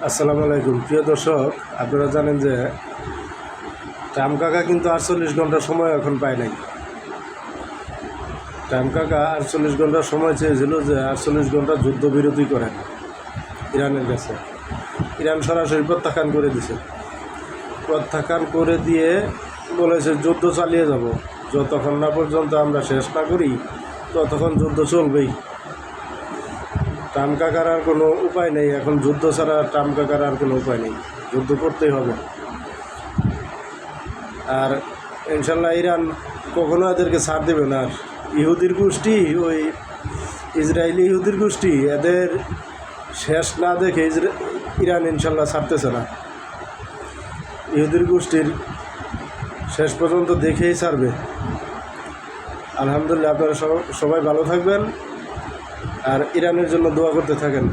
আসসালামু আলাইকুম প্রিয় দর্শক, আপনারা জানেন যে ট্রাম্প কাকা কিন্তু 48 ঘন্টা সময় এখন পায় নাই। ট্রাম্প কাকা 48 ঘন্টা সময় চেয়েছিল যে 48 ঘন্টা যুদ্ধবিরতি করেন ইরানের কাছে। ইরান সরাসরি প্রত্যাখ্যান করে দিছে। প্রত্যাখ্যান করে দিয়ে বলেছে যুদ্ধ চালিয়ে যাব, যতক্ষণ না পর্যন্ত আমরা শেষ না করি ততক্ষণ যুদ্ধ চলবেই। ট্রাম্প কাকার আর কোনো উপায় নেই, এখন যুদ্ধ ছাড়া ট্রাম্প কাকার আর কোনো উপায় নেই, যুদ্ধ করতেই হবে। আর ইনশাল্লাহ ইরান কখনো এদেরকে ছাড় দেবে না। আর ইহুদির গোষ্ঠী, ওই ইসরায়েলি ইহুদির গোষ্ঠী, এদের শেষ না দেখে ইরান ইনশাল্লাহ ছাড়তেছে না। ইহুদির গোষ্ঠীর শেষ পর্যন্ত দেখেই ছাড়বে। আলহামদুলিল্লাহ, আপনারা সবাই ভালো থাকবেন আর ইরানের জন্য দোয়া করতে থাকেন।